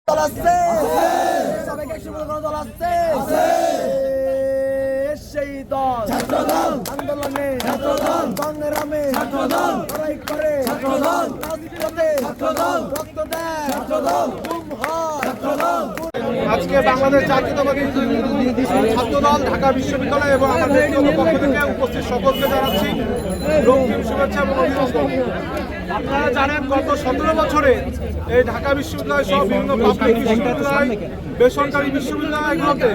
দল আছে সবাইকে একসাথে কোনো দল আছে সেই দল ছাত্রদল আন্দোলনে ছাত্রদল সংগ্রামে ছাত্রদল লড়াই করে ছাত্রদল রাজপথে ছাত্রদল রক্ত দেয় ছাত্রদল গুম হয় ছাত্রদল। আজকে বাংলাদেশ জাতীয়তাবাদী ছাত্রদল ঢাকা বিশ্ববিদ্যালয় এবং আমার ব্যক্তিগত পক্ষ থেকে উপস্থিত সকলকে জানাচ্ছি রক্তিম শুভেচ্ছা এবং অভিনন্দন। আপনারা জানেন গত 17 বছরে এই ঢাকা বিশ্ববিদ্যালয় সহ বিভিন্ন পাবলিক বিশ্ববিদ্যালয় বেসরকারি বিশ্ববিদ্যালয়গুলোতে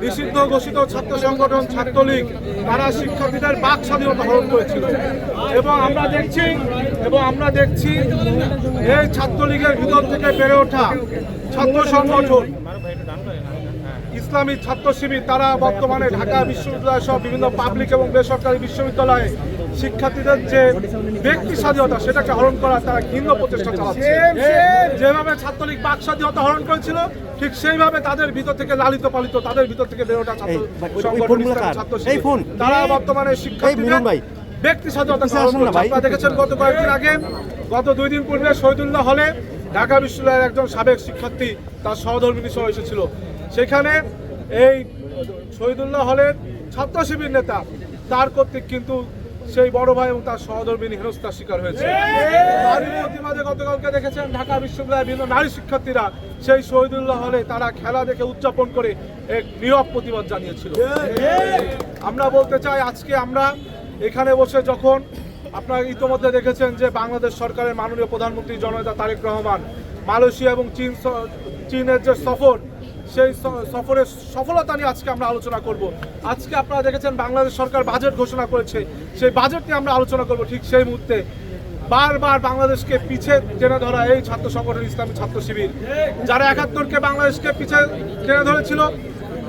নিষিদ্ধ ঘোষিত ছাত্র সংগঠন ছাত্রলীগ তারা শিক্ষার্থীদের বাক স্বাধীনতা হরণ করেছিল এবং আমরা দেখছি এই ছাত্রলীগের ভিতর থেকে বেড়ে ওঠা ছাত্র সংগঠন ইসলামী ছাত্র শিবির তারা বর্তমানে ঢাকা বিশ্ববিদ্যালয় সহ বিভিন্ন পাবলিক এবং বেসরকারি বিশ্ববিদ্যালয়ে শিক্ষার্থীদের যে ব্যক্তি স্বাধীনতা সেটাকে হরণ করা তারা ঘৃণ্য প্রচেষ্টা চালাচ্ছে। যেভাবে ছাত্রলীগ বাক স্বাধীনতা হরণ করেছিল ঠিক সেইভাবে তাদের ভিতর থেকে লালিত পালিত তাদের ভিতর থেকে বের ওঠা ছাত্র সংগঠন ছাত্র শিবির তারা বর্তমানে শিক্ষার্থীদের ব্যক্তি স্বাধীনতা হরণ করছে। আপনারা দেখেছেন গত কয়েকদিন আগে গত 2 দিন পূর্বে শহীদুল্লাহ হলে ঢাকা বিশ্ববিদ্যালয়ের একজন সাবেক শিক্ষার্থী তার সহধর্মিণী সহ এসেছিল। সেখানে এই শহীদুল্লাহ হলের ছাত্র শিবির নেতা তার কর্তৃক কিন্তু সেই বড় ভাই এবং তার সহধর্মিণী হেনস্থার শিকার হয়েছে। তারই প্রতিবাদে গতকালকে দেখেছেন ঢাকা বিশ্ববিদ্যালয়ের বিভিন্ন নারী শিক্ষার্থীরা সেই শহীদুল্লাহ হলে তারা খেলা দেখে উদযাপন করে এক নীরব প্রতিবাদ জানিয়েছিল। আমরা বলতে চাই আজকে আমরা এখানে বসে যখন আপনারা ইতিমধ্যে দেখেছেন যে বাংলাদেশ সরকারের মাননীয় প্রধানমন্ত্রী জননেতা তারেক রহমান মালয়েশিয়া এবং চীনের যে সফর সেই সফরের সফলতা নিয়ে আজকে আমরা আলোচনা করব। আজকে আপনারা দেখেছেন বাংলাদেশ সরকার বাজেট ঘোষণা করেছে, সেই বাজেট নিয়ে আমরা আলোচনা করব। ঠিক সেই মুহূর্তে বারবার বাংলাদেশকে পিছে টেনে ধরা এই ছাত্র সংগঠন ইসলামী ছাত্র শিবির যারা 71কে বাংলাদেশকে পিছে টেনে ধরেছিল,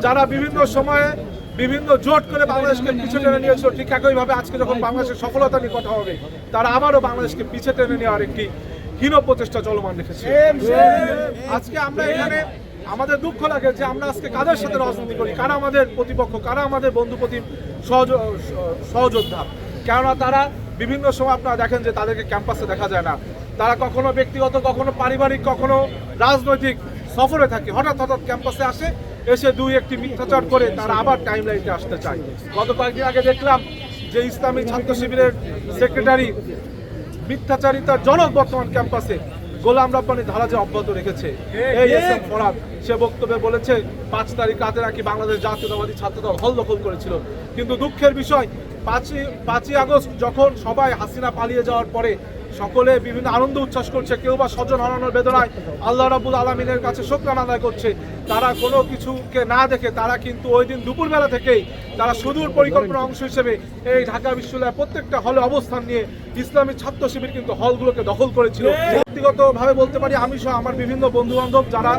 যারা বিভিন্ন সময়ে বিভিন্ন জোট করে বাংলাদেশকে পিছে টেনে নিয়েছিল, ঠিক একইভাবে আজকে যখন বাংলাদেশের সফলতা নিয়ে কথা হবে তারা আবারও বাংলাদেশকে পিছে টেনে নেওয়ার একটি হীন প্রচেষ্টা চলমান রেখেছে। আজকে আমরা এখানে আমাদের দুঃখ লাগে যে আমরা আজকে কাদের সাথে রাজনীতি করি, কারা আমাদের প্রতিপক্ষ, কারা আমাদের বন্ধু প্রতি সহযোদ্ধা। কেননা তারা বিভিন্ন সময় আপনারা দেখেন যে তাদেরকে ক্যাম্পাসে দেখা যায় না, তারা কখনো ব্যক্তিগত কখনো পারিবারিক কখনো রাজনৈতিক সফরে থাকে, হঠাৎ ক্যাম্পাসে আসে, এসে 2-1টি মিথ্যাচার করে তারা আবার টাইম লাইনে আসতে চায়। গত কয়েকদিন আগে দেখলাম যে ইসলামী ছাত্র শিবিরের সেক্রেটারি মিথ্যাচারিতার জনক বর্তমান ক্যাম্পাসে গোলাম রব্বানী ধারা যে অব্যাহত রেখেছে এই এসএম ফরাদ সে বক্তব্যে বলেছে 5 তারিখ রাতে নাকি বাংলাদেশ জাতীয়তাবাদী ছাত্রদল হল দখল করেছিল। কিন্তু দুঃখের বিষয় 5ই আগস্ট যখন সবাই হাসিনা পালিয়ে যাওয়ার পরে সকলে বিভিন্ন আনন্দ উচ্ছ্বাস করছে, কেউ বা স্বজন হারানোর বেদনায় আল্লাহ রাব্বুল আলামিনের কাছে শুকরানা আদায় করছে, তারা কোনো কিছুকে না দেখে তারা কিন্তু ওই দিন দুপুরবেলা থেকেই তারা সুদূর পরিকল্পনার অংশ হিসেবে এই ঢাকা বিশ্ববিদ্যালয়ের প্রত্যেকটা হলে অবস্থান নিয়ে ইসলামী ছাত্র শিবির কিন্তু হলগুলোকে দখল করেছিল। ব্যক্তিগতভাবে বলতে পারি আমি সহ আমার বিভিন্ন বন্ধু বান্ধব যারা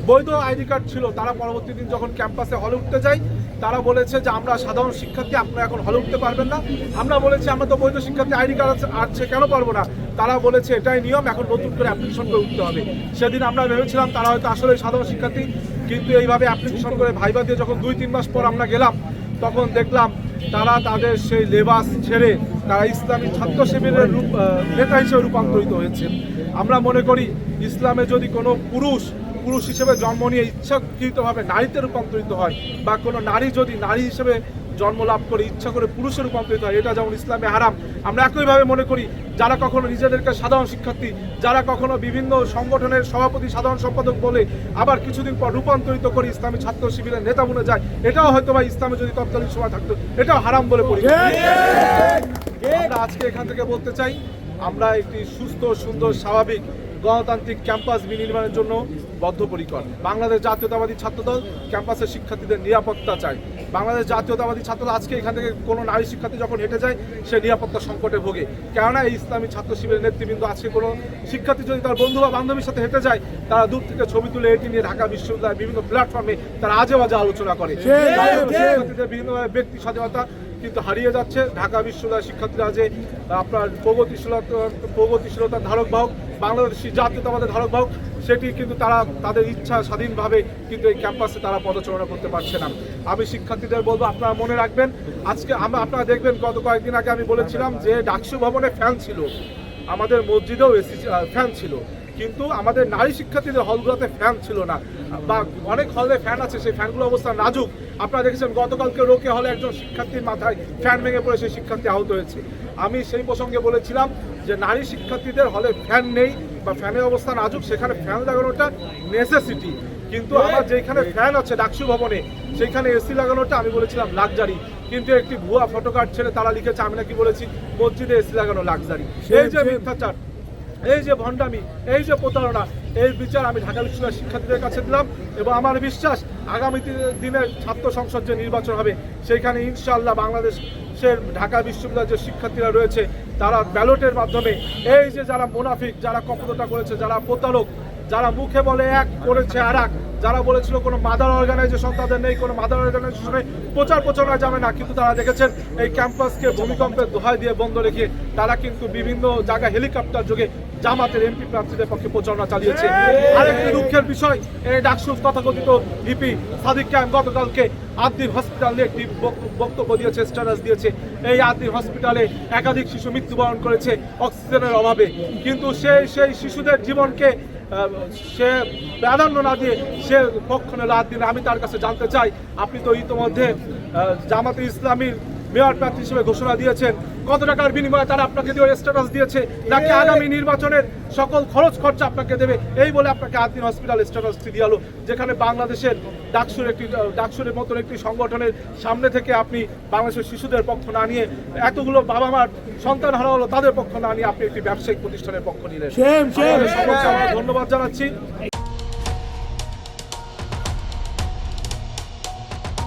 বৈধ আইডি কার্ড ছিল তারা পরবর্তী দিন যখন ক্যাম্পাসে হলে উঠতে যাই তারা বলেছে যে আমরা সাধারণ শিক্ষার্থী, আপনারা এখন হলে উঠতে পারবেন না। আমরা বলেছি আমরা তো বৈধ শিক্ষার্থী, আইডি কার্ড আছে, কেন পারবো না? তারা বলেছে এটাই নিয়ম, এখন নতুন করে অ্যাপ্লিকেশন করে উঠতে হবে। সেদিন আমরা ভেবেছিলাম তারা হয়তো আসলে সাধারণ শিক্ষার্থী, কিন্তু এইভাবে অ্যাপ্লিকেশন করে ভাইবা দিয়ে যখন 2-3 মাস পর আমরা গেলাম তখন দেখলাম তারা তাদের সেই লেবাস ছেড়ে তারা ইসলামী ছাত্র শিবিরের নেতা হিসেবে রূপান্তরিত হয়েছে। আমরা মনে করি ইসলামে যদি কোনো পুরুষ হিসেবে জন্ম নিয়ে ইচ্ছাকৃতভাবে নারীতে রূপান্তরিত হয় বা কোনো নারী যদি নারী হিসেবে জন্ম লাভ করে ইচ্ছা করে পুরুষে রূপান্তরিত হয়, এটা যেমন ইসলামে হারাম। আমরা একইভাবে মনে করি যারা কখনো নিজেদেরকে সাধারণ শিক্ষার্থী, যারা কখনো বিভিন্ন সংগঠনের সভাপতি সাধারণ সম্পাদক বলে আবার কিছুদিন পর রূপান্তরিত করে ইসলামী ছাত্র শিবিরের নেতা বনে যায়, এটাও হয়তো বা ইসলামে যদি তৎকালীন সময় থাকতো এটাও হারাম বলে পড়ি। আমরা আজকে এখান থেকে বলতে চাই আমরা একটি সুস্থ সুন্দর স্বাভাবিক গণতান্ত্রিক ক্যাম্পাস বিনির্মাণের জন্য বদ্ধপরিকর। বাংলাদেশ জাতীয়তাবাদী ছাত্রদল ক্যাম্পাসের শিক্ষার্থীদের নিরাপত্তা চায়। বাংলাদেশ জাতীয়তাবাদী ছাত্রদল আজকে এখান থেকে কোনো নারী শিক্ষার্থী যখন হেঁটে যায় সে নিরাপত্তা সংকটে ভোগে, কেননা এই ইসলামী ছাত্র শিবিরের নেতৃবৃন্দ আজকে কোনো শিক্ষার্থী যদি তার বন্ধু বা বান্ধবীর সাথে হেঁটে যায় তারা দূর থেকে ছবি তুলে এটি নিয়ে ঢাকা বিশ্ববিদ্যালয়ের বিভিন্ন প্ল্যাটফর্মে তারা আজে বাজে আলোচনা করে। শিক্ষার্থীদের বিভিন্নভাবে ব্যক্তি স্বাধীনতা কিন্তু হারিয়ে যাচ্ছে। ঢাকা বিশ্ববিদ্যালয়ের শিক্ষার্থীরা যে আপনার প্রগতিশীলতার ধারক বাহক, বাংলাদেশ জাতীয়তাবাদের ধারক বাহক, সেটি কিন্তু তারা তাদের ইচ্ছা স্বাধীনভাবে কিন্তু এই ক্যাম্পাসে তারা পদচারণা করতে পারছে না। আমি শিক্ষার্থীদের বলবো আপনারা মনে রাখবেন আজকে আপনারা দেখবেন গত কয়েকদিন আগে আমি বলেছিলাম যে ডাকসু ভবনে ফ্যান ছিল, আমাদের মসজিদেও এসি ফ্যান ছিল, কিন্তু আমাদের নারী শিক্ষার্থীদের হলগুলোতে ফ্যান ছিল না, বা অনেক হলে ফ্যান আছে, সেই ফ্যানগুলোর অবস্থা নাজুক। আপনারা দেখেছেন গতকালকে রোকে হলে একজন শিক্ষার্থীর মাথায় ফ্যান ভেঙে পড়ে সেই শিক্ষার্থী আহত হয়েছে। আমি সেই প্রসঙ্গে বলেছিলাম যে নারী শিক্ষার্থীদের হলে ফ্যান নেই বা ফ্যানের অবস্থা নাজুক, সেখানে ফ্যান লাগানোটা নেসেসিটি। কিন্তু আমার যেখানে ফ্যান আছে ডাকসু ভবনে, সেখানে এসি লাগানোটা আমি বলেছিলাম লাক্সারি। কিন্তু একটি ভুয়া ফটোকার্ড ছেড়ে তারা লিখেছে আমি নাকি বলেছি মসজিদে এসি লাগানো লাক্সারি। এই যে মিথ্যাচার, এই যে ভণ্ডামি, এই যে প্রতারণা, এর বিচার আমি ঢাকা বিশ্ববিদ্যালয়ের শিক্ষার্থীদের কাছে দিলাম। এবং আমার বিশ্বাস আগামী দিনের ছাত্র সংসদ যে নির্বাচন হবে, সেইখানে ইনশাআল্লাহ বাংলাদেশের ঢাকা বিশ্ববিদ্যালয়ের যে শিক্ষার্থীরা রয়েছে তারা ব্যালটের মাধ্যমে এই যে যারা মুনাফিক, যারা কপটতা করেছে, যারা প্রতারক, যারা মুখে বলে এক করেছে আর এক, যারা বলেছিল কোনো মাদার অর্গানাইজেশন তাদের নেই, কোনো মাদার অর্গানাইজেশনে প্রচারণা যাবে না, কিন্তু তারা দেখেছেন এই ক্যাম্পাসকে ভূমিকম্পের দোহাই দিয়ে বন্ধ রেখে তারা কিন্তু বিভিন্ন জায়গায় হেলিকপ্টার যোগে জামাতের এমপি প্রার্থীদের পক্ষে প্রচারণা চালিয়েছে। আরেকটি দুঃখের বিষয়, এই ডাকসুর তথাকথিত ভিপি সাদিক কায়েম গতকালকে আদ্দির হসপিটালে একটি বক্তব্য দিয়েছে, স্ট্যাটাস দিয়েছে। এই আদ্দির হসপিটালে একাধিক শিশু মৃত্যুবরণ করেছে অক্সিজেনের অভাবে, কিন্তু সেই শিশুদের জীবনকে সে প্রাধান্য না দিয়ে সে কখনো রাত দিন। আমি তার কাছে জানতে চাই, আপনি তো ইতিমধ্যে জামাতে ইসলামীর মেয়র প্রার্থী হিসেবে ঘোষণা দিয়েছেন, কত টাকার বিনিময়ে তারা আপনাকে দিয়ে স্ট্যাটাস দিয়েছে, নাকি আগামী নির্বাচনের সকল খরচ খরচা আপনাকে দেবে, এই বলে আপনাকে আদ্দিন হসপিটাল স্ট্যাটাস দিয়ে আলো, যেখানে বাংলাদেশের ডাকসুরের মতন একটি সংগঠনের সামনে থেকে আপনি বাংলাদেশের শিশুদের পক্ষ না নিয়ে, এতগুলো বাবা মার সন্তান হারা হলো তাদের পক্ষ না নিয়ে আপনি একটি ব্যবসায়িক প্রতিষ্ঠানের পক্ষ নিলেন। সকলকে আমরা ধন্যবাদ জানাচ্ছি।